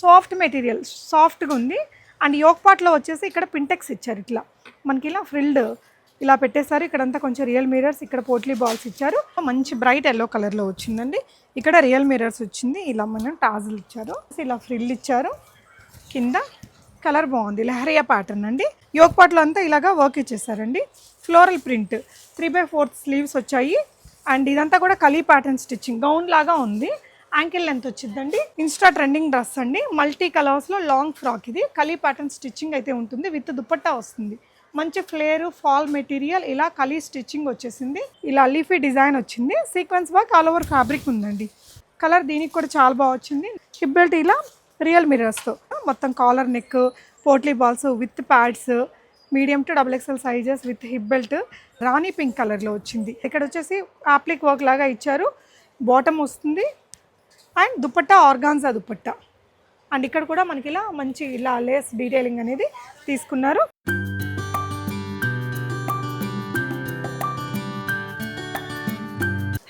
Soft material, సాఫ్ట్గా ఉంది. And yoke పార్ట్లో వచ్చేసి ఇక్కడ పింటెక్స్ ఇచ్చారు. ఇట్లా మనకి ఇలా ఫ్రిల్డ్ ఇలా పెట్టేశారు. ఇక్కడంతా కొంచెం రియల్ మిరర్స్, ఇక్కడ పోట్లీ బాల్స్ ఇచ్చారు. మంచి బ్రైట్ ఎల్లో కలర్లో వచ్చిందండి. ఇక్కడ రియల్ మిరర్స్ వచ్చింది. ఇలా మనం టాజిల్ ఇచ్చారు, ఇలా ఫ్రిల్ ఇచ్చారు. కింద కలర్ బాగుంది, లహరియా ప్యాటర్న్ అండి. యోక్ పార్ట్లో అంతా ఇలాగా వర్క్ ఇచ్చేసారండి. ఫ్లోరల్ ప్రింట్, 3/4 స్లీవ్స్ వచ్చాయి. అండ్ ఇదంతా కూడా కలీ ప్యాటర్న్ స్టిచ్చింగ్, గౌన్ లాగా ఉంది. యాంకిల్ లెంత్ వచ్చిందండి. ఇన్స్టా ట్రెండింగ్ డ్రెస్ అండి, మల్టీ కలర్స్లో లాంగ్ ఫ్రాక్. ఇది కలీ ప్యాటర్న్ స్టిచ్చింగ్ అయితే ఉంటుంది, విత్ దుపట్టా వస్తుంది. మంచి ఫ్లేరు, ఫాల్ మెటీరియల్, ఇలా కలీ స్టిచ్చింగ్ వచ్చేసింది. ఇలా లీఫీ డిజైన్ వచ్చింది. Sequence work all over fabric ఉందండి. కలర్ దీనికి కూడా చాలా బాగా వచ్చింది. హిప్ బెల్ట్ ఇలా రియల్ మిరర్స్తో మొత్తం collar neck, potli balls with pods, medium to XXL sizes with hip belt. Rani pink కలర్లో వచ్చింది. ఇక్కడ వచ్చేసి ఆప్లిక్ వర్క్ లాగా ఇచ్చారు. బాటమ్ వస్తుంది and dupatta organza dupatta. And ఇక్కడ కూడా మనకి ఇలా మంచి ఇలా లేస్ డీటెయిలింగ్ అనేది తీసుకున్నారు.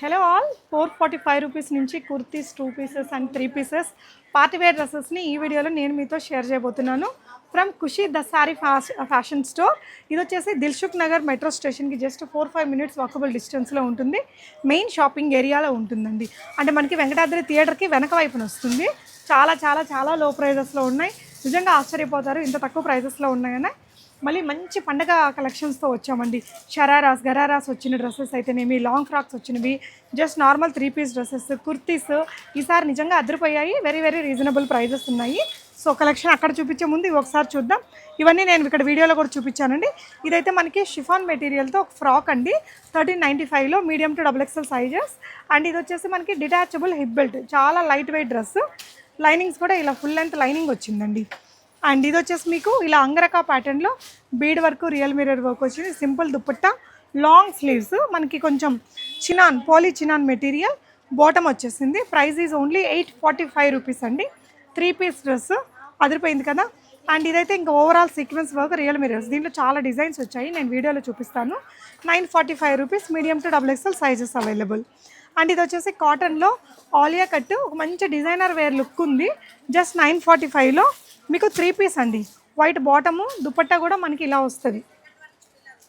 హలో ఆల్, 445 రూపీస్ నుంచి kurtis 2 pieces and 3 pieces partywear డ్రెస్సెస్ని ఈ వీడియోలో నేను మీతో షేర్ చేయబోతున్నాను. From Khushi the saree fashion store. ఇది వచ్చేసి దిల్సుఖ్ నగర్ మెట్రో స్టేషన్కి జస్ట్ 4-5 మినిట్స్ వాకబుల్ డిస్టెన్స్లో ఉంటుంది. మెయిన్ షాపింగ్ ఏరియాలో ఉంటుందండి. అంటే మనకి వెంకటాద్రి థియేటర్కి వెనక వైపున వస్తుంది. చాలా చాలా చాలా లో ప్రైజెస్లో ఉన్నాయి. నిజంగా ఆశ్చర్యపోతారు ఇంత తక్కువ ప్రైజెస్లో ఉన్నాయని. మళ్ళీ మంచి పండగ కలెక్షన్స్తో వచ్చామండి. షరారాస్, గరారాస్ వచ్చిన డ్రెస్సెస్ అయితేనేమి, లాంగ్ ఫ్రాక్స్ వచ్చినవి, just normal 3 piece dresses, kurtis ఈసారి నిజంగా అదిరిపోయాయి. వెరీ వెరీ రీజనబుల్ ప్రైజెస్ ఉన్నాయి. సో కలెక్షన్ అక్కడ చూపించే ముందు ఇవి ఒకసారి చూద్దాం. ఇవన్నీ నేను ఇక్కడ వీడియోలో కూడా చూపించానండి. ఇదైతే మనకి షిఫాన్ మెటీరియల్తో ఒక ఫ్రాక్ అండి, 1395లో, medium to XXL sizes. And ఇది వచ్చేసి మనకి డిటాచబుల్ హిప్ బెల్ట్, చాలా లైట్ వెయిట్ డ్రెస్. లైనింగ్స్ కూడా ఇలా ఫుల్ లెంత్ లైనింగ్ వచ్చిందండి. అండ్ ఇది వచ్చేసి మీకు ఇలా అంగరకా ప్యాటర్న్లో bead work, real mirror work వచ్చింది. సింపుల్ దుపట్టా, లాంగ్ స్లీవ్స్, మనకి కొంచెం chinon, poly chinon material. Bottom వచ్చేసింది. ప్రైస్ ఈజ్ ఓన్లీ 845 రూపీస్ అండి. 3 పీస్ డ్రెస్ అదిరిపోయింది కదా. అండ్ ఇదైతే ఇంకా overall sequence work, real mirrors. దీంట్లో చాలా డిజైన్స్ వచ్చాయి, నేను వీడియోలో చూపిస్తాను. 945 rupees, medium to XXL sizes available. And ఇది వచ్చేసి కాటన్లో ఆలియా కట్, ఒక మంచి డిజైనర్ వేర్ లుక్ ఉంది. జస్ట్ 945లో మీకు 3 పీస్ అండి. వైట్ బాటము, దుపట్టా కూడా మనకి ఇలా వస్తుంది,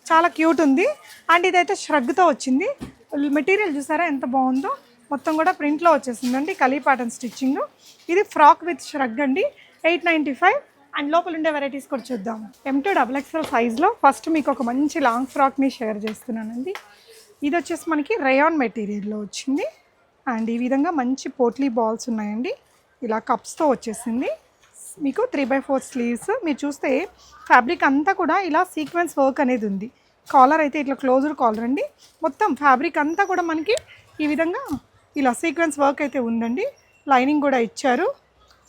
చాలా క్యూట్ ఉంది. అండ్ ఇదైతే ష్రగ్తో వచ్చింది. మెటీరియల్ చూసారా ఎంత బాగుందో, మొత్తం కూడా ప్రింట్లో వచ్చేసిందండి, కలీ ప్యాటర్న్ స్టిచ్చింగ్. ఇది ఫ్రాక్ విత్ ష్రగ్ అండి, 895. అండ్ లోపల ఉండే వెరైటీస్ కూడా చూద్దాం. M2XXL సైజ్లో ఫస్ట్ మీకు ఒక మంచి లాంగ్ ఫ్రాక్ని షేర్ చేస్తున్నానండి. ఇది వచ్చేసి మనకి రయాన్ మెటీరియల్లో వచ్చింది. అండ్ ఈ విధంగా మంచి పోట్లీ బాల్స్ ఉన్నాయండి, ఇలా కప్స్తో వచ్చేసింది. మీకు 3/4 స్లీవ్స్. మీరు చూస్తే ఫ్యాబ్రిక్ అంతా కూడా ఇలా సీక్వెన్స్ వర్క్ అనేది ఉంది. కాలర్ అయితే ఇట్లా క్లోజ్డ్ కాలర్ అండి. మొత్తం ఫ్యాబ్రిక్ అంతా కూడా మనకి ఈ విధంగా ఇలా సీక్వెన్స్ వర్క్ అయితే ఉందండి. లైనింగ్ కూడా ఇచ్చారు.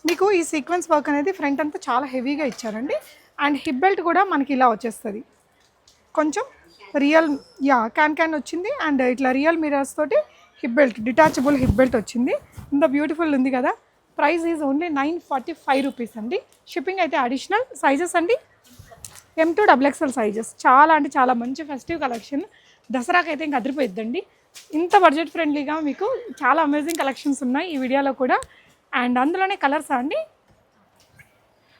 మీకు ఈ సీక్వెన్స్ వర్క్ అనేది ఫ్రంట్ అంతా చాలా హెవీగా ఇచ్చారండి. అండ్ హిప్ బెల్ట్ కూడా మనకి ఇలా వచ్చేస్తుంది, కొంచెం రియల్ క్యాన్ వచ్చింది. అండ్ ఇట్లా రియల్ మిరర్స్ తోటి hip belt, detachable hip belt వచ్చింది. ఇంత బ్యూటిఫుల్ ఉంది కదా. ప్రైస్ ఈజ్ ఓన్లీ 945 రూపీస్ అండి. షిప్పింగ్ అయితే అడిషనల్. సైజెస్ అండి M2XXL సైజెస్. చాలా అంటే చాలా మంచి ఫెస్టివ్ కలెక్షన్. దసరాకి అయితే ఇంకా అదిరిపోయిద్దండి. ఇంత బడ్జెట్ ఫ్రెండ్లీగా మీకు చాలా అమేజింగ్ కలెక్షన్స్ ఉన్నాయి ఈ వీడియోలో కూడా. అండ్ అందులోనే కలర్స్ అండి.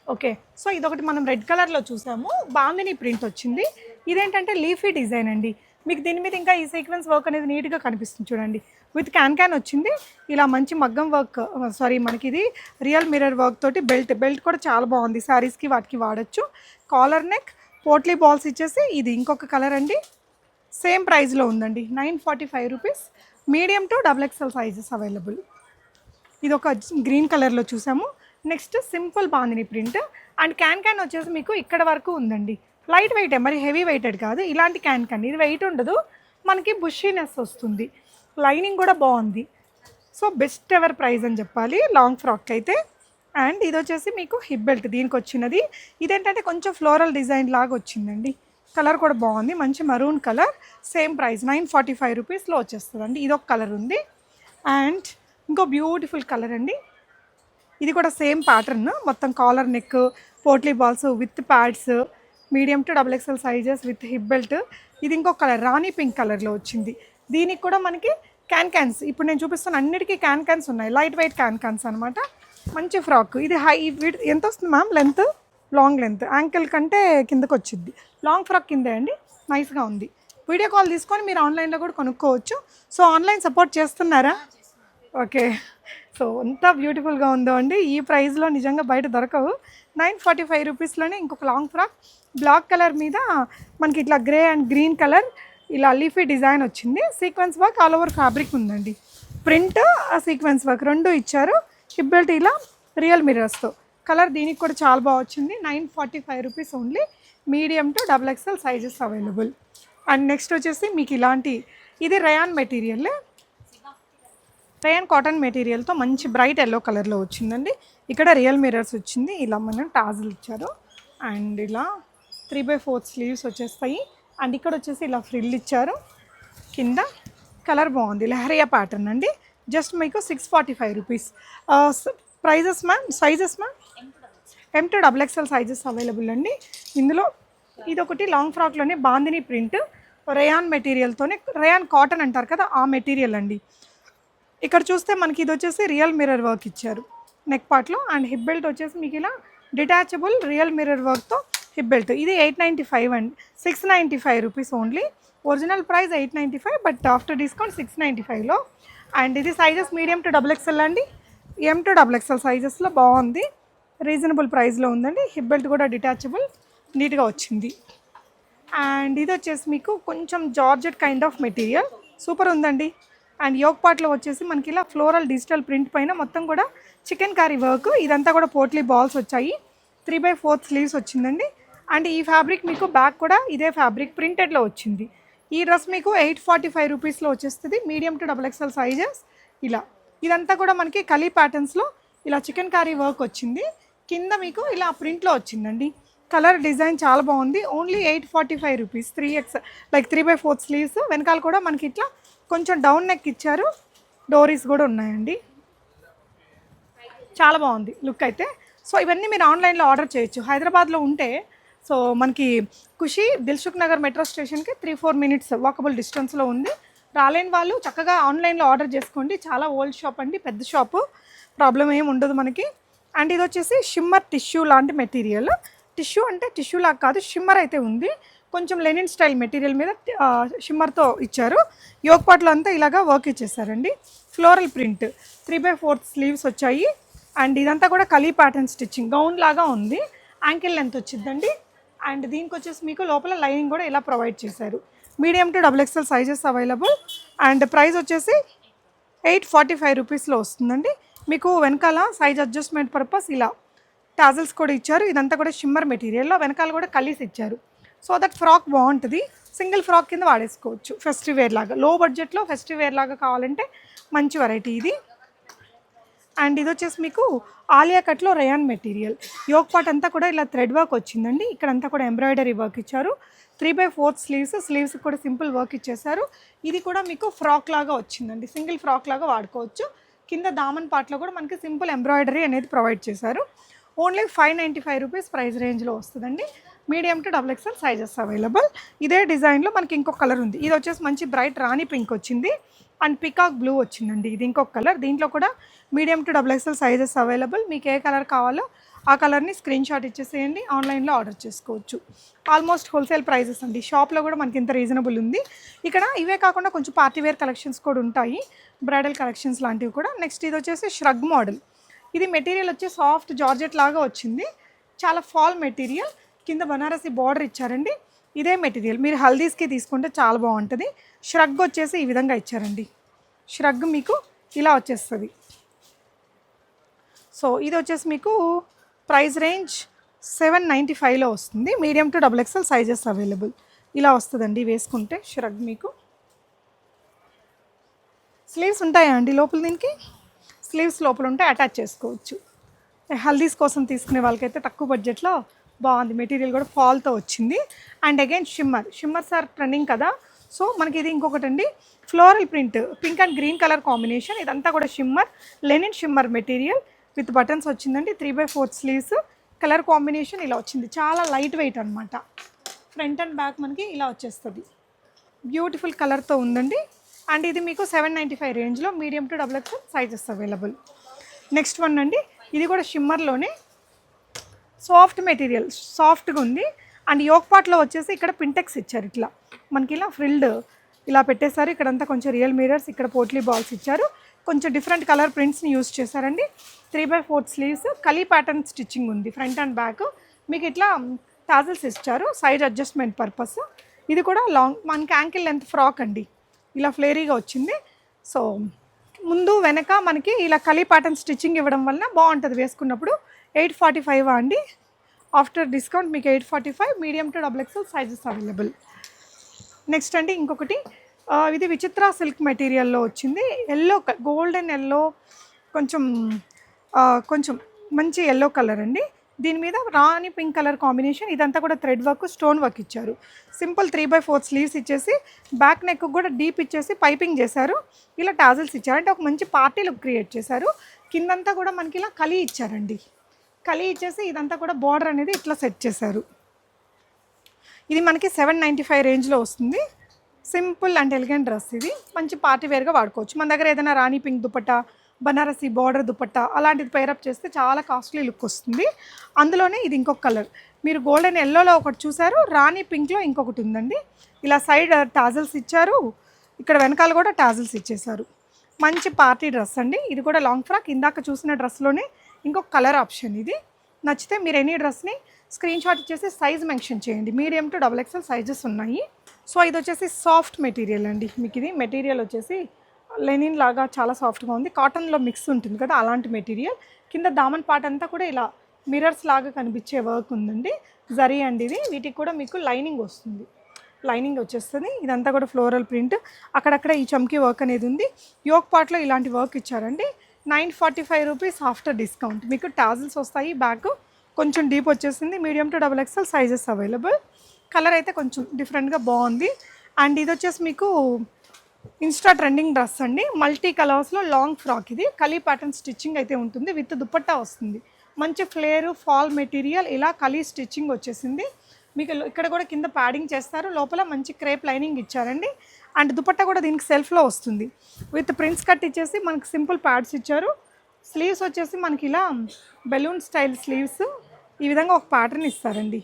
ఓకే, సో ఇదొకటి మనం రెడ్ కలర్లో చూసాము, బాందిని ప్రింట్ వచ్చింది. ఇదేంటంటే లీఫీ డిజైన్ అండి. మీకు దీని మీద ఇంకా ఈ సీక్వెన్స్ వర్క్ అనేది నీట్గా కనిపిస్తుంది చూడండి. విత్ క్యాన్ వచ్చింది. ఇలా మంచి మగ్గం వర్క్, మనకి ఇది రియల్ మిరర్ వర్క్ తోటి బెల్ట్ కూడా చాలా బాగుంది. శారీస్కి వాటికి వాడచ్చు. కాలర్ నెక్, పోట్లీ బాల్స్ ఇచ్చేసి. ఇది ఇంకొక కలర్ అండి, సేమ్ ప్రైస్లో ఉందండి, 945 rupees. Medium to XXL sizes available. ఇది ఒక గ్రీన్ కలర్లో చూసాము. Next simple bandhani print. And can వచ్చేసి మీకు ఇక్కడ వరకు ఉందండి. లైట్ వెయిట్, మరి హెవీ వెయిటెడ్ కాదు. ఇలాంటి క్యాన్ ఇది వెయిట్ ఉండదు, మనకి బుషీనెస్ వస్తుంది. లైనింగ్ కూడా బాగుంది. సో బెస్ట్ ఎవర్ ప్రైస్ అని చెప్పాలి లాంగ్ ఫ్రాక్ అయితే. అండ్ ఇది వచ్చేసి మీకు హిప్ బెల్ట్ దీనికి వచ్చినది. ఇదేంటంటే కొంచెం ఫ్లోరల్ డిజైన్ లాగా వచ్చిందండి. కలర్ కూడా బాగుంది, మంచి మరూన్ కలర్. సేమ్ ప్రైస్ 945 రూపీస్లో వచ్చేస్తుందండి. ఇదొక కలర్ ఉంది. అండ్ ఇంకో బ్యూటిఫుల్ కలర్ అండి. ఇది కూడా సేమ్ ప్యాటర్న్, మొత్తం collar neck, potli balls with pods, medium to XXL sizes with hip belt. ఇది ఇంకొక కలర్, రాణి పింక్ కలర్లో వచ్చింది. దీనికి కూడా మనకి క్యాన్స్, ఇప్పుడు నేను చూపిస్తున్న అన్నిటికీ క్యాన్స్ ఉన్నాయి. లైట్ వెయిట్ క్యాన్స్ అనమాట. మంచి ఫ్రాక్ ఇది హై ఎంత వస్తుంది ma'am length? Long length, ankle కంటే కిందకు వచ్చింది. లాంగ్ ఫ్రాక్ కిందే అండి, నైస్గా ఉంది. వీడియో కాల్ తీసుకొని మీరు ఆన్లైన్లో కూడా కొనుక్కోవచ్చు. సో ఆన్లైన్ సపోర్ట్ చేస్తున్నారా? ఓకే. సో ఎంత బ్యూటిఫుల్గా ఉందో అండి. ఈ ప్రైస్లో నిజంగా బయట దొరకవు. 945 రూపీస్లోనే ఇంకొక లాంగ్ ఫ్రాక్ బ్లాక్ కలర్ మీద మనకి ఇట్లా గ్రే అండ్ గ్రీన్ కలర్ ఇలా లీఫీ డిజైన్ వచ్చింది. Sequence work all over fabric ఉందండి. ప్రింట్ సీక్వెన్స్ వర్క్ రెండు ఇచ్చారు. హిప్ బెల్ట్ ఇలా రియల్ మిర్రర్స్తో. కలర్ దీనికి కూడా చాలా బాగా వచ్చింది. 945 rupees only. Medium to XXL sizes available. And next వచ్చేసి మీకు ఇలాంటి ఇది రయాన్ మెటీరియల్, రయాన్ కాటన్ మెటీరియల్తో మంచి బ్రైట్ ఎల్లో కలర్లో వచ్చిందండి. ఇక్కడ రియల్ మిర్రర్స్ వచ్చింది. ఇలా మనం టాజిల్ ఇచ్చారు. అండ్ ఇలా 3/4 స్లీవ్స్ వచ్చేస్తాయి. అండ్ ఇక్కడ వచ్చేసి ఇలా ఫ్రిల్ ఇచ్చారు. కింద కలర్ బాగుంది, లెహరియా ప్యాటర్న్ అండి. జస్ట్ మీకు 645 rupees. Prices ma'am, sizes ma'am? M to XXL sizes available అండి. ఇందులో ఇదొకటి లాంగ్ ఫ్రాక్లోనే బాందిని ప్రింట్ రయాన్ మెటీరియల్తోనే, రయాన్ కాటన్ అంటారు కదా ఆ మెటీరియల్ అండి. ఇక్కడ చూస్తే మనకి ఇది వచ్చేసి రియల్ మిర్రర్ వర్క్ ఇచ్చారు నెక్ పార్ట్లో. అండ్ హిప్ బెల్ట్ వచ్చేసి మీకు ఇలా డిటాచబుల్ రియల్ మిర్రర్ వర్క్తో హిప్ బెల్ట్. ఇది 895 అండి, 695 rupees only. Original price 895, but after discount 695లో. అండ్ ఇది సైజెస్ మీడియం టు XXL అండి. M to XXL సైజెస్లో బాగుంది, రీజనబుల్ ప్రైస్లో ఉందండి. హిప్ బెల్ట్ కూడా డిటాచబుల్, నీట్గా వచ్చింది. అండ్ ఇది వచ్చేసి మీకు కొంచెం georgette kind of material, super ఉందండి. అండ్ యోక్ పార్ట్లో వచ్చేసి మనకి ఇలా ఫ్లోరల్ డిజిటల్ ప్రింట్ పైన మొత్తం కూడా చికెన్ కర్రీ వర్క్. ఇదంతా కూడా పోట్లీ బాల్స్ వచ్చాయి. 3/4 స్లీవ్స్ వచ్చిందండి. అండ్ ఈ ఫ్యాబ్రిక్ మీకు బ్యాక్ కూడా ఇదే ఫ్యాబ్రిక్ ప్రింటెడ్లో వచ్చింది. ఈ డ్రెస్ మీకు 845 రూపీస్లో వచ్చేస్తుంది. Medium to XXL sizes. ఇలా ఇదంతా కూడా మనకి కలీ ప్యాటర్న్స్లో ఇలా చికెన్ కర్రీ వర్క్ వచ్చింది. కింద మీకు ఇలా ప్రింట్లో వచ్చిందండి. కలర్ డిజైన్ చాలా బాగుంది. Only 845 rupees. 3/4 స్లీవ్స్. వెనకాల కూడా మనకి ఇట్లా కొంచెం డౌన్ నెక్ ఇచ్చారు. డోరీస్ కూడా ఉన్నాయండి. చాలా బాగుంది లుక్ అయితే. సో ఇవన్నీ మీరు ఆన్లైన్లో ఆర్డర్ చేయొచ్చు. హైదరాబాద్లో ఉంటే సో మనకి ఖుషి దిల్సుఖ్ నగర్ మెట్రో స్టేషన్కి 3-4 మినిట్స్ వాకబుల్ డిస్టెన్స్లో ఉంది. రాలేని వాళ్ళు చక్కగా ఆన్లైన్లో ఆర్డర్ చేసుకోండి. చాలా ఓల్డ్ షాప్ అండి, పెద్ద షాపు, ప్రాబ్లం ఏమి ఉండదు మనకి. అండ్ ఇది వచ్చేసి షిమ్మర్ టిష్యూ లాంటి మెటీరియల్. టిష్యూ అంటే టిష్యూ లాగా కాదు, షిమ్మర్ అయితే ఉంది. కొంచెం లెనిన్ స్టైల్ మెటీరియల్ మీద షిమ్మర్తో ఇచ్చారు. యోక్ పార్ట్లో అంతా ఇలాగా వర్క్ ఇచ్చేసారండి. ఫ్లోరల్ ప్రింట్ 3/4 స్లీవ్స్ వచ్చాయి. అండ్ ఇదంతా కూడా కలీ ప్యాటర్న్ స్టిచ్చింగ్, గౌన్ లాగా ఉంది. యాంకిల్ లెంత్ వచ్చిందండి. అండ్ దీనికి వచ్చేసి మీకు లోపల లైనింగ్ కూడా ఇలా ప్రొవైడ్ చేశారు. Medium to XXL sizes available. And price వచ్చేసి 845 రూపీస్లో వస్తుందండి. మీకు వెనకాల సైజ్ అడ్జస్ట్మెంట్ పర్పస్ ఇలా టాజల్స్ కూడా ఇచ్చారు. ఇదంతా కూడా షిమ్మర్ మెటీరియల్లో, వెనకాల కూడా కలీస్ ఇచ్చారు. సో దట్ ఫ్రాక్ బాగుంటుంది. సింగిల్ ఫ్రాక్ కింద వాడేసుకోవచ్చు. ఫెస్టివ్ వేర్ లాగా, లో బడ్జెట్లో ఫెస్టివ్ వేర్ లాగా కావాలంటే మంచి వెరైటీ ఇది. అండ్ ఇది వచ్చేసి మీకు ఆలియా కట్లో రయాన్ మెటీరియల్. యోక్ పార్ట్ అంతా కూడా ఇలా థ్రెడ్ వర్క్ వచ్చిందండి. ఇక్కడంతా కూడా ఎంబ్రాయిడరీ వర్క్ ఇచ్చారు. 3/4 స్లీవ్స్ కూడా సింపుల్ వర్క్ ఇచ్చేసారు. ఇది కూడా మీకు ఫ్రాక్ లాగా వచ్చిందండి, సింగిల్ ఫ్రాక్ లాగా వాడుకోవచ్చు. కింద దామన్ పార్ట్లో కూడా మనకి సింపుల్ ఎంబ్రాయిడరీ అనేది ప్రొవైడ్ చేశారు. ఓన్లీ 595 రూపీస్ ప్రైస్ రేంజ్లో వస్తుందండి. Medium to XXL sizes available. ఇదే డిజైన్లో మనకి ఇంకొక కలర్ ఉంది. ఇది వచ్చేసి మంచి బ్రైట్ రాణి పింక్ వచ్చింది. అండ్ పికాక్ బ్లూ వచ్చిందండి. ఇది ఇంకొక కలర్. దీంట్లో కూడా medium to XXL sizes available. మీకు ఏ కలర్ కావాలో ఆ కలర్ని స్క్రీన్ షాట్ ఇచ్చేసేయండి, ఆన్లైన్లో ఆర్డర్ చేసుకోవచ్చు. ఆల్మోస్ట్ హోల్సేల్ ప్రైజెస్ అండి. షాప్లో కూడా మనకి ఇంత రీజనబుల్ ఉంది. ఇక్కడ ఇవే కాకుండా కొంచెం పార్టీవేర్ కలెక్షన్స్ కూడా ఉంటాయి, బ్రైడల్ కలెక్షన్స్ లాంటివి కూడా. నెక్స్ట్ ఇది వచ్చేసి ష్రగ్ మోడల్. ఇది మెటీరియల్ వచ్చి సాఫ్ట్ జార్జెట్ లాగా వచ్చింది. చాలా ఫాల్ మెటీరియల్. కింద బనారసి బార్డర్ ఇచ్చారండి. ఇదే మెటీరియల్ మీరు హల్దీస్కి తీసుకుంటే చాలా బాగుంటుంది. ష్రగ్ వచ్చేసి ఈ విధంగా ఇచ్చారండి. ష్రగ్ మీకు ఇలా వచ్చేస్తుంది. సో ఇది వచ్చేసి మీకు ప్రైస్ రేంజ్ 795లో వస్తుంది. Medium to XXL sizes available. ఇలా వస్తుందండి వేసుకుంటే ష్రగ్. మీకు స్లీవ్స్ ఉంటాయా అండి లోపల? దీనికి స్లీవ్స్ లోపల ఉంటే అటాచ్ చేసుకోవచ్చు. హల్దీస్ కోసం తీసుకునే వాళ్ళకైతే తక్కువ బడ్జెట్లో బాగుంది. మెటీరియల్ కూడా ఫాల్తో వచ్చింది. And again shimmers are trending కదా. సో మనకి ఇది ఇంకొకటి అండి, floral print, pink and green colour combination. ఇదంతా కూడా shimmer, linen shimmer material with buttons వచ్చిందండి. 3/4 స్లీవ్స్. కలర్ కాంబినేషన్ ఇలా వచ్చింది. చాలా లైట్ వెయిట్ అనమాట. ఫ్రంట్ అండ్ బ్యాక్ మనకి ఇలా వచ్చేస్తుంది. బ్యూటిఫుల్ కలర్తో ఉందండి. అండ్ ఇది మీకు 795 రేంజ్లో medium to XXL sizes available. Next one అండి, ఇది కూడా షిమ్మర్లోనే సాఫ్ట్ మెటీరియల్, సాఫ్ట్గా ఉంది. అండ్ యోక్ పార్ట్లో వచ్చేసి ఇక్కడ పింటెక్స్ ఇచ్చారు, ఇట్లా మనకి ఇలా ఫ్రిల్డ్ ఇలా పెట్టేశారు. ఇక్కడంతా కొంచెం రియల్ మిరర్స్, ఇక్కడ పోట్లీ బాల్స్ ఇచ్చారు. కొంచెం డిఫరెంట్ కలర్ ప్రింట్స్ని యూజ్ చేశారండి. 3/4 స్లీవ్స్, కలీ ప్యాటర్న్ స్టిచ్చింగ్ ఉంది ఫ్రంట్ అండ్ బ్యాక్. మీకు ఇట్లా టాజల్స్ ఇచ్చారు సైడ్ అడ్జస్ట్మెంట్ పర్పస్. ఇది కూడా లాంగ్ మనకి యాంకిల్ లెంత్ ఫ్రాక్ అండి, ఇలా ఫ్లేరీగా వచ్చింది. సో ముందు వెనక మనకి ఇలా కలీ ప్యాటర్న్ స్టిచ్చింగ్ ఇవ్వడం వలన బాగుంటుంది వేసుకున్నప్పుడు. 845 అండి, ఆఫ్టర్ డిస్కౌంట్ మీకు 845. Medium to XXL sizes available. Next అండి ఇంకొకటి, ఇది విచిత్ర సిల్క్ మెటీరియల్లో వచ్చింది. ఎల్లో, గోల్డెన్ ఎల్లో, కొంచెం కొంచెం మంచి ఎల్లో కలర్ అండి. దీని మీద రాణి పింక్ కలర్ కాంబినేషన్. ఇదంతా కూడా థ్రెడ్ వర్క్, స్టోన్ వర్క్ ఇచ్చారు. సింపుల్ 3/4 స్లీవ్స్ ఇచ్చేసి బ్యాక్ నెక్ కూడా డీప్ ఇచ్చేసి పైపింగ్ చేశారు. ఇలా టాజల్స్ ఇచ్చారు, అంటే ఒక మంచి పార్టీ లుక్ క్రియేట్ చేశారు. కిందంతా కూడా మనకి ఇలా కలీ ఇచ్చారండి. కలీ ఇచ్చేసి ఇదంతా కూడా బార్డర్ అనేది ఇట్లా సెట్ చేశారు. ఇది మనకి 795 రేంజ్లో వస్తుంది. Simple and elegant dress. ఇది మంచి పార్టీ వేర్గా వాడుకోవచ్చు. మన దగ్గర ఏదైనా రాణి పింక్ దుపట్టా, బనారసి బార్డర్ దుపట్టా అలాంటిది పైరప్ చేస్తే చాలా కాస్ట్లీ లుక్ వస్తుంది. అందులోనే ఇది ఇంకొక కలర్, మీరు గోల్డెన్ ఎల్లోలో ఒకటి చూసారు, రాణి పింక్లో ఇంకొకటి ఉందండి. ఇలా సైడ్ టాజల్స్ ఇచ్చారు, ఇక్కడ వెనకాల కూడా టాజల్స్ ఇచ్చేసారు. మంచి పార్టీ డ్రెస్ అండి. ఇది కూడా లాంగ్ ఫ్రాక్. ఇందాక చూసిన డ్రెస్లోనే ఇంకొక కలర్ ఆప్షన్. ఇది నచ్చితే మీరు ఎనీ డ్రెస్ని స్క్రీన్ షాట్ ఇచ్చేసి సైజ్ మెన్షన్ చేయండి. మీడియం టు XXL సైజెస్ ఉన్నాయి. సో ఇది వచ్చేసి సాఫ్ట్ మెటీరియల్ అండి. మీకు ఇది మెటీరియల్ వచ్చేసి లెనిన్ లాగా చాలా సాఫ్ట్గా ఉంది. కాటన్లో మిక్స్ ఉంటుంది కదా, అలాంటి మెటీరియల్. కింద దామన్ పార్ట్ అంతా కూడా ఇలా మిరర్స్ లాగా కనిపించే వర్క్ ఉందండి. జరీ అండి ఇది. వీటికి కూడా మీకు లైనింగ్ వస్తుంది, లైనింగ్ వచ్చేస్తుంది. ఇదంతా కూడా ఫ్లోరల్ ప్రింట్, అక్కడక్కడ ఈ చమ్కీ వర్క్ అనేది ఉంది. యోక్ పార్ట్లో ఇలాంటి వర్క్ ఇచ్చారండి. 945 రూపీస్ ఆఫ్టర్ డిస్కౌంట్. మీకు టాజిల్స్ వస్తాయి, బ్యాక్ కొంచెం డీప్ వచ్చేసింది. Medium to XXL sizes available. Colour అయితే కొంచెం డిఫరెంట్గా బాగుంది. అండ్ ఇది వచ్చేసి మీకు ఇన్స్టా ట్రెండింగ్ డ్రెస్ అండి. మల్టీ కలర్స్లో లాంగ్ ఫ్రాక్. ఇది కలీ ప్యాటర్న్ స్టిచ్చింగ్ అయితే ఉంటుంది, విత్ దుపట్టా వస్తుంది. మంచి ఫ్లేరు ఫాల్ మెటీరియల్, ఇలా కలీ స్టిచ్చింగ్ వచ్చేసింది. మీకు ఇక్కడ కూడా కింద ప్యాడింగ్ చేస్తారు, లోపల మంచి క్రేప్ లైనింగ్ ఇచ్చారండి. అండ్ దుపట్టా కూడా దీనికి సెల్ఫ్లో వస్తుంది, విత్ ప్రిన్స్ కట్ ఇచ్చేసి మనకి సింపుల్ ప్యాడ్స్ ఇచ్చారు. స్లీవ్స్ వచ్చేసి మనకి ఇలా బెలూన్ స్టైల్ స్లీవ్స్. ఈ విధంగా ఒక ప్యాటర్న్ ఇస్తారండి,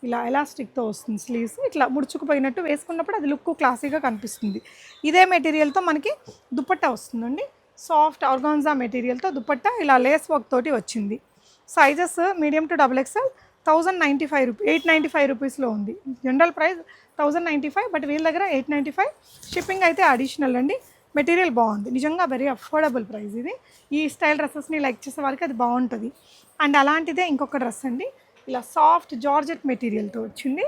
ఇలా ఎలాస్టిక్తో వస్తుంది స్లీవ్స్. ఇట్లా ముడుచుకుపోయినట్టు వేసుకున్నప్పుడు అది లుక్ క్లాసీగా కనిపిస్తుంది. ఇదే మెటీరియల్తో మనకి దుపట్టా వస్తుందండి. సాఫ్ట్ ఆర్గాన్జా మెటీరియల్తో దుపట్టా ఇలా లేస్ వర్క్ తోటి వచ్చింది. Sizes medium to XXL. 1095 rupees, 895 రూపీస్లో ఉంది. జనరల్ ప్రైస్ 1095, బట్ వీళ్ళ దగ్గర 895. షిప్పింగ్ అయితే అడిషనల్ అండి. మెటీరియల్ బాగుంది, నిజంగా వెరీ అఫోర్డబుల్ ప్రైస్ ఇది. ఈ స్టైల్ డ్రెస్సెస్ని లైక్ చేసే వారికి అది బాగుంటుంది. అండ్ అలాంటిదే ఇంకొక డ్రెస్ అండి, ఇలా సాఫ్ట్ జార్జెట్ మెటీరియల్తో వచ్చింది.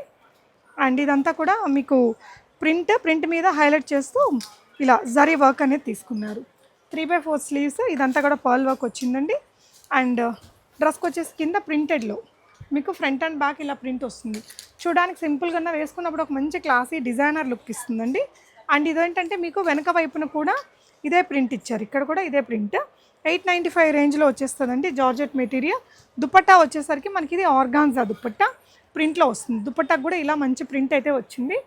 అండ్ ఇదంతా కూడా మీకు ప్రింట్ మీద హైలైట్ చేస్తూ ఇలా జరీ వర్క్ అనేది తీసుకున్నారు. 3/4 స్లీవ్స్. ఇదంతా కూడా పర్ల్ వర్క్ వచ్చిందండి. అండ్ డ్రెస్కి వచ్చేసి కింద ప్రింటెడ్లో మీకు ఫ్రంట్ అండ్ బ్యాక్ ఇలా ప్రింట్ వస్తుంది. చూడడానికి సింపుల్గా వేసుకున్నప్పుడు ఒక మంచి క్లాసీ డిజైనర్ లుక్ ఇస్తుందండి. అండ్ ఇదేంటంటే మీకు వెనక వైపున కూడా ఇదే ప్రింట్ ఇచ్చారు, ఇక్కడ కూడా ఇదే ప్రింట్. 895 రేంజ్లో వచ్చేస్తుందండి. Georgette material. దుపట్టా వచ్చేసరికి మనకి ఇది ఆర్గాన్జా దుపట్టా ప్రింట్లో వస్తుంది. దుపట్టాకు కూడా ఇలా మంచి ప్రింట్ అయితే వచ్చింది,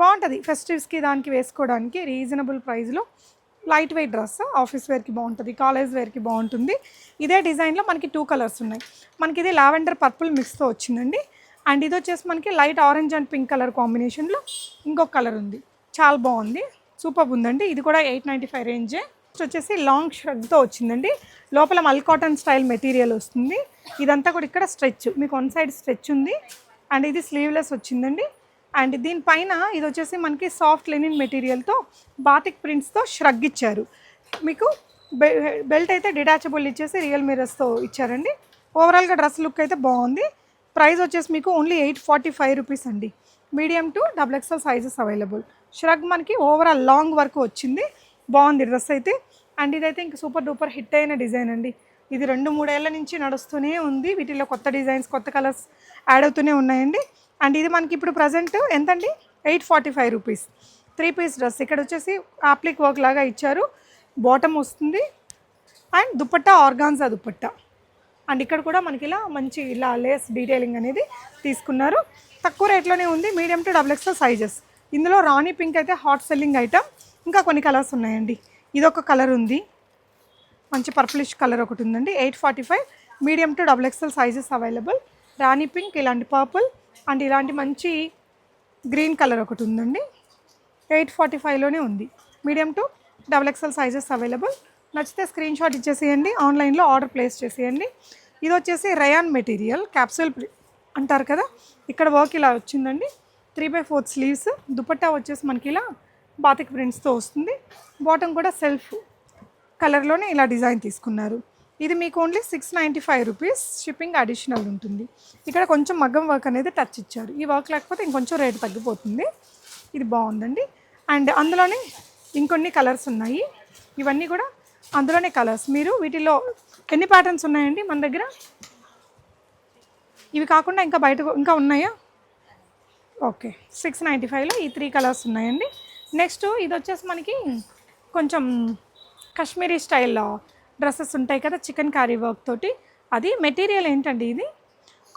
బాగుంటుంది. ఫెస్టివ్స్కి దానికి వేసుకోవడానికి రీజనబుల్ ప్రైస్లో లైట్ వెయిట్ డ్రెస్. ఆఫీస్ వేర్కి బాగుంటుంది, కాలేజ్ వేర్కి బాగుంటుంది. ఇదే డిజైన్లో మనకి 2 కలర్స్ ఉన్నాయి. మనకి ఇది లావెండర్ పర్పుల్ మిక్స్తో వచ్చిందండి. అండ్ ఇది వచ్చేసి మనకి light orange and pink colour కాంబినేషన్లో ఇంకొక కలర్ ఉంది, చాలా బాగుంది, సూపర్ ఉందండి. ఇది కూడా 895 రేంజే. వచ్చేసి లాంగ్ షర్ట్తో వచ్చిందండి. లోపల మల్ కాటన్ స్టైల్ మెటీరియల్ వస్తుంది. ఇదంతా కూడా ఇక్కడ స్ట్రెచ్, మీకు వన్ సైడ్ స్ట్రెచ్ ఉంది. అండ్ ఇది స్లీవ్లెస్ వచ్చిందండి. అండ్ దీనిపైన ఇది వచ్చేసి మనకి సాఫ్ట్ లెనిన్ మెటీరియల్తో బాతిక్ ప్రింట్స్తో ష్రగ్ ఇచ్చారు. మీకు బెల్ట్ అయితే డిటాచబుల్ ఇచ్చేసి రియల్ మిరర్స్తో ఇచ్చారండి. ఓవరాల్గా డ్రెస్ లుక్ అయితే బాగుంది. ప్రైస్ వచ్చేసి మీకు ఓన్లీ 845 రూపీస్ అండి. Medium to XXL sizes available. Shrug మనకి ఓవరాల్ లాంగ్ వరకు వచ్చింది, బాగుంది డ్రెస్ అయితే. అండ్ ఇదైతే ఇంక సూపర్ డూపర్ హిట్ అయిన డిజైన్ అండి. ఇది 2-3 ఏళ్ల నుంచి నడుస్తూనే ఉంది. వీటిలో కొత్త డిజైన్స్, కొత్త కలర్స్ యాడ్ అవుతూనే ఉన్నాయండి. అండ్ ఇది మనకి ఇప్పుడు ప్రజెంట్ ఎంతండి, 845 రూపీస్. 3 piece dress. ఇక్కడ వచ్చేసి ఆప్లిక్ వర్క్ లాగా ఇచ్చారు, బాటమ్ వస్తుంది. And dupatta organza dupatta. And ఇక్కడ కూడా మనకి ఇలా మంచి ఇలా లేస్ డీటెయిలింగ్ అనేది తీసుకున్నారు. తక్కువ రేట్లోనే ఉంది. Medium to XXL sizes. ఇందులో రాణి పింక్ అయితే హాట్ సెల్లింగ్ ఐటమ్. ఇంకా కొన్ని కలర్స్ ఉన్నాయండి. ఇదొక కలర్ ఉంది. మంచి పర్పులిష్ కలర్ ఒకటి ఉందండి. 845 medium to XXL sizes available. Rani pink, ఇలాంటి పర్పుల్ అండ్ ఇలాంటి మంచి గ్రీన్ కలర్ ఒకటి ఉందండి. 845లోనే ఉంది. Medium to XXL sizes available. నచ్చితే స్క్రీన్ షాట్ ఇచ్చేసేయండి, ఆన్లైన్లో ఆర్డర్ ప్లేస్ చేసేయండి. ఇది వచ్చేసి రయాన్ మెటీరియల్, క్యాప్సూల్ అంటారు కదా, ఇక్కడ వర్క్ ఇలా వచ్చిందండి. 3/4 స్లీవ్స్. దుపట్టా వచ్చేసి మనకి ఇలా బాతిక్ ప్రింట్స్తో వస్తుంది. బాటమ్ కూడా సెల్ఫ్ కలర్లోనే ఇలా డిజైన్ తీసుకున్నారు. ఇది మీకు ఓన్లీ 695 రూపీస్. షిప్పింగ్ అడిషనల్ ఉంటుంది. ఇక్కడ కొంచెం మగ్గం వర్క్ అనేది టచ్ ఇచ్చారు. ఈ వర్క్ లేకపోతే ఇంకొంచెం రేటు తగ్గిపోతుంది. ఇది బాగుందండి. అండ్ అందులోనే ఇంకొన్ని కలర్స్ ఉన్నాయి. ఇవన్నీ కూడా అందులోనే కలర్స్. మీరు వీటిలో ఎన్ని ప్యాటర్న్స్ ఉన్నాయండి మన దగ్గర? ఇవి కాకుండా ఇంకా బయట ఇంకా ఉన్నాయా? ఓకే, 695లో ఈ 3 కలర్స్ ఉన్నాయండి. నెక్స్ట్ ఇది వచ్చేసి మనకి కొంచెం కాశ్మీరీ స్టైల్లో డ్రెస్సెస్ ఉంటాయి కదా, చికెన్ కారీ వర్క్ తోటి. అది మెటీరియల్ ఏంటండి, ఇది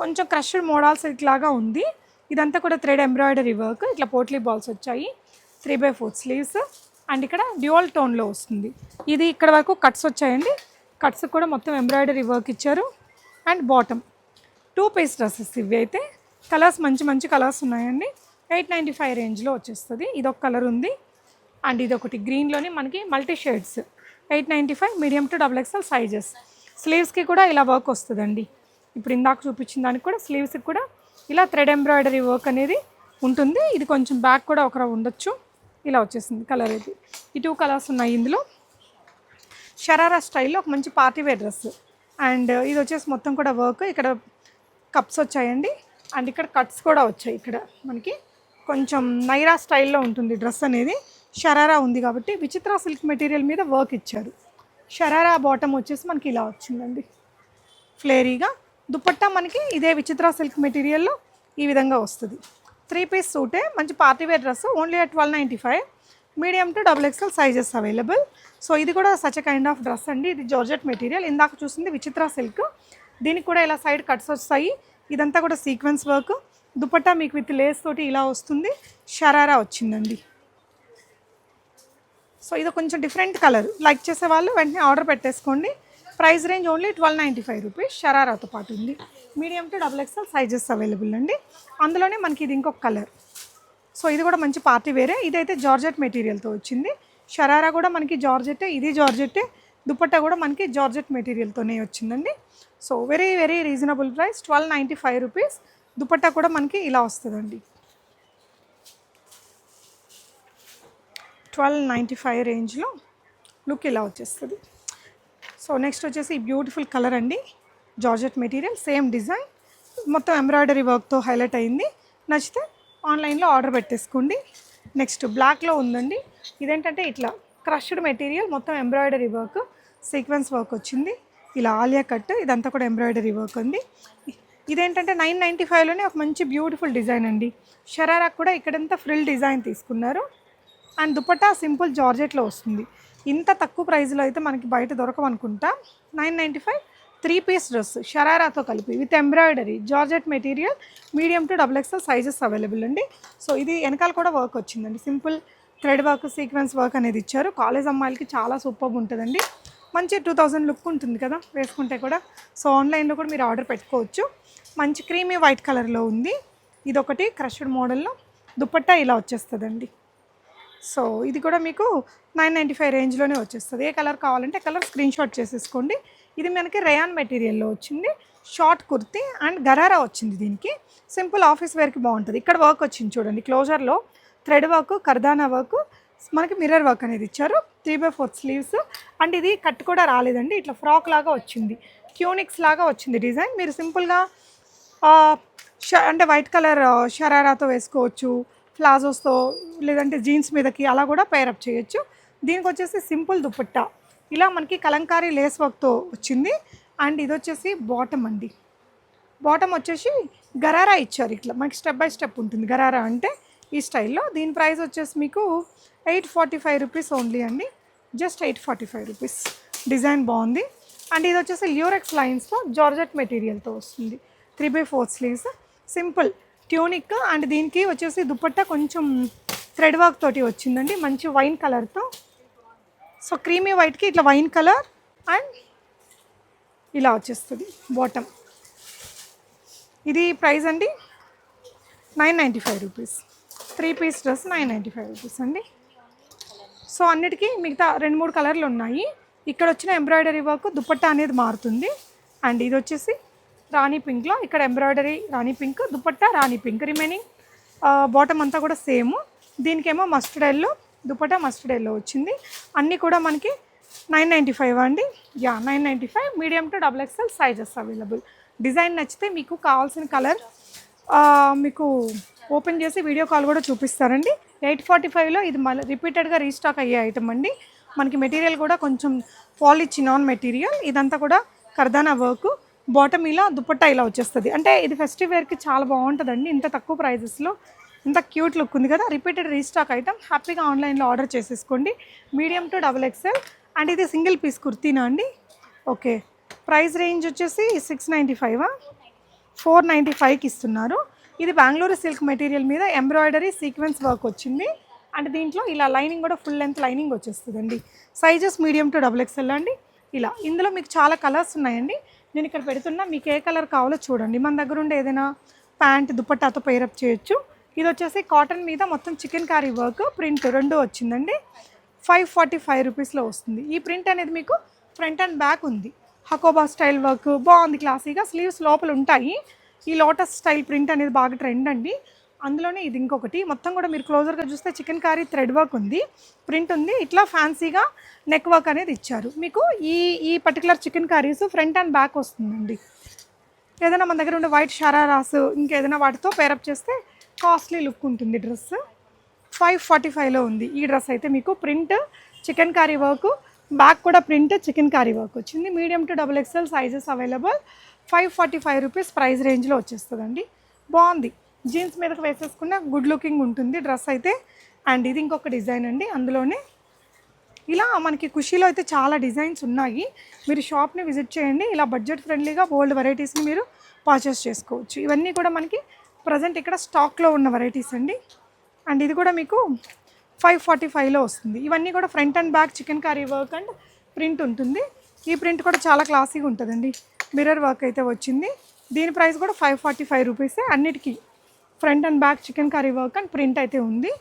కొంచెం క్రష్డ్ మోడల్ సిల్క్ లాగా ఉంది. ఇదంతా కూడా థ్రెడ్ ఎంబ్రాయిడరీ వర్క్. ఇట్లా పోట్లీ బాల్స్ వచ్చాయి. 3/4 స్లీవ్స్ అండ్ ఇక్కడ డ్యూయల్ టోన్లో వస్తుంది. ఇది ఇక్కడ వరకు కట్స్ వచ్చాయండి. కట్స్ కూడా మొత్తం ఎంబ్రాయిడరీ వర్క్ ఇచ్చారు. అండ్ బాటమ్ 2 పీస్ డ్రెస్సెస్ ఇవి అయితే. కలర్స్ మంచి మంచి కలర్స్ ఉన్నాయండి. 895 రేంజ్లో వచ్చేస్తుంది. ఇదొక కలర్ ఉంది అండ్ ఇదొకటి గ్రీన్లోని మనకి multi shades. 895 medium to XXL sizes. స్లీవ్స్కి కూడా ఇలా వర్క్ వస్తుందండి. ఇప్పుడు ఇందాక చూపించిన దానికి కూడా స్లీవ్స్కి కూడా ఇలా థ్రెడ్ ఎంబ్రాయిడరీ వర్క్ అనేది ఉంటుంది. ఇది కొంచెం బ్యాక్ కూడా ఒకరా ఉండొచ్చు. ఇలా వచ్చేసింది కలర్ ఇది. ఈ 2 కలర్స్ ఉన్నాయి ఇందులో. షరారా స్టైల్లో ఒక మంచి పార్టీ వేర్ డ్రెస్. అండ్ ఇది వచ్చేసి మొత్తం కూడా వర్క్. ఇక్కడ కప్స్ వచ్చాయండి అండ్ ఇక్కడ కట్స్ కూడా వచ్చాయి. ఇక్కడ మనకి కొంచెం నైరా స్టైల్లో ఉంటుంది డ్రెస్ అనేది. షరారా ఉంది కాబట్టి విచిత్ర సిల్క్ మెటీరియల్ మీద వర్క్ ఇచ్చారు. షరారా బాటమ్ వచ్చేసి మనకి ఇలా వచ్చిందండి ఫ్లేరీగా. దుపట్టా మనకి ఇదే విచిత్ర సిల్క్ మెటీరియల్లో ఈ విధంగా వస్తుంది. 3 పీస్ సూటే, మంచి party wear dress. Only at 1295 medium to XXL sizes available. So ఇది కూడా సచ్ కైండ్ ఆఫ్ డ్రెస్ అండి. ఇది జార్జెట్ మెటీరియల్. ఇందాక చూసింది విచిత్ర సిల్క్. దీనికి కూడా ఇలా సైడ్ కట్స్ వస్తాయి. ఇదంతా కూడా సీక్వెన్స్ వర్క్. దుపట్టా మీకు విత్ లేస్ తోటి ఇలా వస్తుంది. షరారా వచ్చిందండి. సో ఇది కొంచెం డిఫరెంట్ కలర్. లైక్ చేసే వాళ్ళు వెంటనే ఆర్డర్ పెట్టేసుకోండి. Price range only 1295 rupees. షరారాతో పాటు ఉంది. Medium to XXL sizes available అండి. అందులోనే మనకి ఇది ఇంకొక కలర్. సో ఇది కూడా మంచి పార్టీ వేరే. ఇదైతే జార్జెట్ మెటీరియల్తో వచ్చింది. షరారా కూడా మనకి జార్జెట్టే, ఇది జార్జెట్టే. దుపట్టా కూడా మనకి జార్జెట్ మెటీరియల్తోనే వచ్చిందండి. So very very reasonable price, 1295 rupees. Dupatta కూడా మనకి ఇలా వస్తుందండి. 1295 రేంజ్లో లుక్ ఇలా వచ్చేస్తుంది. సో నెక్స్ట్ వచ్చేసి బ్యూటిఫుల్ కలర్ అండి. జార్జెట్ మెటీరియల్, సేమ్ డిజైన్, మొత్తం ఎంబ్రాయిడరీ వర్క్తో హైలైట్ అయింది. నచ్చితే ఆన్లైన్లో ఆర్డర్ పెట్టేసుకోండి. నెక్స్ట్ బ్లాక్లో ఉందండి. ఇదేంటంటే ఇట్లా క్రష్డ్ మెటీరియల్, మొత్తం ఎంబ్రాయిడరీ వర్క్, సీక్వెన్స్ వర్క్ వచ్చింది. ఇలా ఆలియా కట్, ఇదంతా కూడా ఎంబ్రాయిడరీ వర్క్ ఉంది. ఇదేంటంటే 995లోనే ఒక మంచి బ్యూటిఫుల్ డిజైన్ అండి. షరారా కూడా ఇక్కడంతా ఫ్రిల్ డిజైన్ తీసుకున్నారు. అండ్ దుపట్టా సింపుల్ జార్జెట్లో వస్తుంది. ఇంత తక్కువ ప్రైస్లో అయితే మనకి బయట దొరకమనుకుంటా. 995 3 పీస్ డ్రెస్ షరారాతో కలిపి with embroidery, georgette material, medium to XXL sizes available అండి. సో ఇది వెనకాల కూడా వర్క్ వచ్చిందండి. Simple thread work, sequence work అనేది ఇచ్చారు. కాలేజ్ అమ్మాయిలకి చాలా సూపర్ ఉంటుందండి. మంచి 2000 లుక్ ఉంటుంది కదా వేసుకుంటే కూడా. సో ఆన్లైన్లో కూడా మీరు ఆర్డర్ పెట్టుకోవచ్చు. మంచి క్రీమీ వైట్ కలర్లో ఉంది. ఇదొకటి క్రష్డ్ మోడల్లో. దుపట్టా ఇలా వచ్చేస్తుందండి. సో ఇది కూడా మీకు 995 రేంజ్లోనే వచ్చేస్తుంది. ఏ కలర్ కావాలంటే కలర్ స్క్రీన్ షాట్ చేసేసుకోండి. ఇది మనకి రేయాన్ మెటీరియల్లో వచ్చింది. షార్ట్ కుర్తీ అండ్ గరారా వచ్చింది. దీనికి సింపుల్ ఆఫీస్ వేర్కి బాగుంటుంది. ఇక్కడ వర్క్ వచ్చింది చూడండి, క్లోజర్లో థ్రెడ్ వర్క్, కర్దానా వర్క్, మనకి మిర్రర్ వర్క్ అనేది ఇచ్చారు. 3/4 స్లీవ్స్. అండ్ ఇది కట్ కూడా రాలేదండి, ఇట్లా ఫ్రాక్ లాగా వచ్చింది, ట్యూనిక్స్ లాగా వచ్చింది డిజైన్. మీరు సింపుల్గా అంటే వైట్ కలర్ షరారాతో వేసుకోవచ్చు, ప్లాజోస్తో, లేదంటే జీన్స్ మీదకి అలా కూడా పేరప్ చేయొచ్చు. దీనికి వచ్చేసి సింపుల్ దుపట్టా ఇలా మనకి కలంకారీ లేస్ వర్క్తో వచ్చింది. అండ్ ఇది వచ్చేసి బాటమ్ అండి. బాటమ్ వచ్చేసి గరారా ఇచ్చారు. ఇట్లా మనకి స్టెప్ బై స్టెప్ ఉంటుంది గరారా అంటే ఈ స్టైల్లో. దీని ప్రైస్ వచ్చేసి మీకు 845 రూపీస్ ఓన్లీ అండి. Just 845 rupees. డిజైన్ బాగుంది. అండ్ ఇది వచ్చేసి ల్యూరెక్స్ లైన్స్తో జార్జెట్ మెటీరియల్తో వస్తుంది. 3/4 స్లీవ్స్, సింపుల్ ట్యూనిక్. అండ్ దీనికి వచ్చేసి దుపట్టా కొంచెం థ్రెడ్ వర్క్ తోటి వచ్చిందండి, మంచి వైన్ కలర్తో. సో క్రీమీ వైట్కి ఇట్లా వైన్ కలర్ అండ్ ఇలా వచ్చేస్తుంది బాటమ్. ఇది ప్రైస్ అండి 995 రూపీస్. 3 పీస్ డ్రెస్ 995 రూపీస్ అండి. సో అన్నిటికీ మిగతా 2-3 కలర్లు ఉన్నాయి. ఇక్కడ వచ్చిన ఎంబ్రాయిడరీ వర్క్ దుపట్టా అనేది మారుతుంది. అండ్ ఇది వచ్చేసి రాణి పింక్లో, ఇక్కడ embroidery rani pink, dupatta rani pink, remaining bottom అంతా కూడా సేమ్. దీనికేమో mustard yellow, dupatta mustard yellow వచ్చింది. అన్నీ కూడా మనకి 995 అండి. 995. Medium to XXL sizes available. Design నచ్చితే మీకు కావాల్సిన కలర్ మీకు ఓపెన్ చేసి వీడియో కాల్ కూడా చూపిస్తారండి. 845లో ఇది మళ్ళీ రిపీటెడ్గా రీస్టాక్ అయ్యే ఐటమ్ అండి. మనకి మెటీరియల్ కూడా కొంచెం పాలిష్ నాన్ మెటీరియల్. ఇదంతా కూడా కర్దానా వర్క్. బాటమ్ ఇలా, దుపట్టా ఇలా వచ్చేస్తుంది. అంటే ఇది ఫెస్టివ్ వేర్కి చాలా బాగుంటుందండి. ఇంత తక్కువ ప్రైజెస్లో ఇంత క్యూట్ లుక్ ఉంది కదా. Repeated restock item. హ్యాపీగా ఆన్లైన్లో ఆర్డర్ చేసేసుకోండి. Medium to XXL. అండ్ ఇది సింగిల్ పీస్ కుర్తీనా అండి. ఓకే, ప్రైస్ రేంజ్ వచ్చేసి 695, 495కి ఇస్తున్నారు. ఇది బెంగళూరు సిల్క్ మెటీరియల్ మీద ఎంబ్రాయిడరీ సీక్వెన్స్ వర్క్ వచ్చింది. అండ్ దీంట్లో ఇలా లైనింగ్ కూడా ఫుల్ లెంత్ లైనింగ్ వచ్చేస్తుందండి. సైజెస్ మీడియం టు XXL అండి. ఇలా ఇందులో మీకు చాలా కలర్స్ ఉన్నాయండి. నేను ఇక్కడ పెడుతున్నా, మీకు ఏ కలర్ కావాలో చూడండి. మన దగ్గర ఉండే ఏదైనా ప్యాంట్ దుపట్టాతో పేరప్ చేయొచ్చు. ఇది వచ్చేసి కాటన్ మీద మొత్తం చికెన్ కారీ వర్క్ ప్రింట్ 2 వచ్చిందండి. 545 రూపీస్లో వస్తుంది. ఈ ప్రింట్ అనేది మీకు ఫ్రంట్ అండ్ బ్యాక్ ఉంది. హకోబా స్టైల్ వర్క్ బాగుంది, క్లాసీగా. స్లీవ్స్ లోపల ఉంటాయి. ఈ లోటస్ స్టైల్ ప్రింట్ అనేది బాగా ట్రెండ్ అండి. అందులోనే ఇది ఇంకొకటి. మొత్తం కూడా మీరు క్లోజర్గా చూస్తే చికెన్ కారీ థ్రెడ్ వర్క్ ఉంది, ప్రింట్ ఉంది. ఇట్లా ఫ్యాన్సీగా నెక్ వర్క్ అనేది ఇచ్చారు. మీకు ఈ particular chikankaris front and back వస్తుందండి. ఏదైనా మన దగ్గర ఉండే వైట్ షరారాస్ ఇంకేదైనా వాటితో పేరప్ చేస్తే కాస్ట్లీ లుక్ ఉంటుంది డ్రెస్. 545లో ఉంది ఈ డ్రెస్ అయితే. మీకు print chikankari work, back కూడా ప్రింట్ చికెన్ కారీ వర్క్ వచ్చింది. Medium to XXL sizes available. 545 rupees price రేంజ్లో వచ్చేస్తుందండి. బాగుంది. జీన్స్ మీదకి వేసేసుకున్న గుడ్ లుకింగ్ ఉంటుంది డ్రెస్ అయితే. అండ్ ఇది ఇంకొక డిజైన్ అండి. అందులోనే ఇలా మనకి ఖుషీలో అయితే చాలా డిజైన్స్ ఉన్నాయి. మీరు షాప్ని విజిట్ చేయండి. ఇలా బడ్జెట్ ఫ్రెండ్లీగా బోల్డ్ వెరైటీస్ని మీరు పర్చేస్ చేసుకోవచ్చు. ఇవన్నీ కూడా మనకి ప్రజెంట్ ఇక్కడ స్టాక్లో ఉన్న వెరైటీస్ అండి. అండ్ ఇది కూడా మీకు 545లో వస్తుంది. ఇవన్నీ కూడా front and back chikankari work and print ఉంటుంది. ఈ ప్రింట్ కూడా చాలా క్లాసీగా ఉంటుందండి. మిర్రర్ వర్క్ అయితే వచ్చింది. దీని ప్రైస్ కూడా 545 రూపీసే. అన్నిటికీ front and back chicken curry work and print అయితే ఉంది.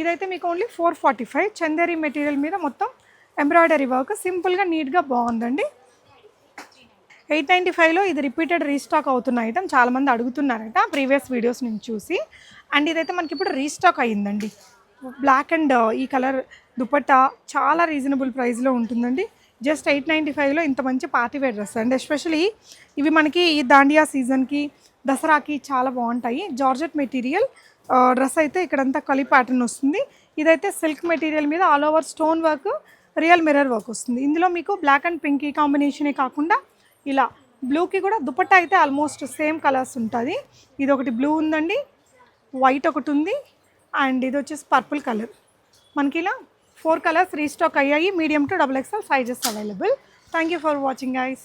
ఇదైతే మీకు ఓన్లీ 445. చందేరి మెటీరియల్ మీద మొత్తం ఎంబ్రాయిడరీ వర్క్ సింపుల్గా నీట్గా బాగుందండి. 895లో ఇది రిపీటెడ్ రీస్టాక్ అవుతున్న ఐటమ్. చాలామంది అడుగుతున్నారట ప్రీవియస్ వీడియోస్ నుంచి చూసి. అండ్ ఇదైతే మనకి ఇప్పుడు రీస్టాక్ అయ్యిందండి. బ్లాక్ అండ్ ఈ కలర్ దుపట్టా చాలా రీజనబుల్ ప్రైస్లో ఉంటుందండి. జస్ట్ 895లో ఇంత మంచి పార్టీ వేర్ డ్రెస్ అండి. ఎస్పెషలీ ఇవి మనకి ఈ దాండియా సీజన్కి, దసరాకి చాలా బాగుంటాయి. జార్జెట్ మెటీరియల్ డ్రెస్ అయితే ఇక్కడంతా కలి ప్యాటర్న్ వస్తుంది. ఇదైతే సిల్క్ మెటీరియల్ మీద all over stone work, real mirror work వస్తుంది. ఇందులో మీకు బ్లాక్ అండ్ పింక్ ఈ కాంబినేషనే కాకుండా ఇలా బ్లూకి కూడా దుపట్టా అయితే ఆల్మోస్ట్ సేమ్ కలర్స్ ఉంటుంది. ఇది ఒకటి బ్లూ ఉందండి, వైట్ ఒకటి ఉంది, అండ్ ఇది వచ్చేసి పర్పుల్ కలర్. మనకి ఇలా 4 కలర్స్ రీస్టాక్ అయ్యాయి. Medium to XXL sizes available. Thank you for watching guys.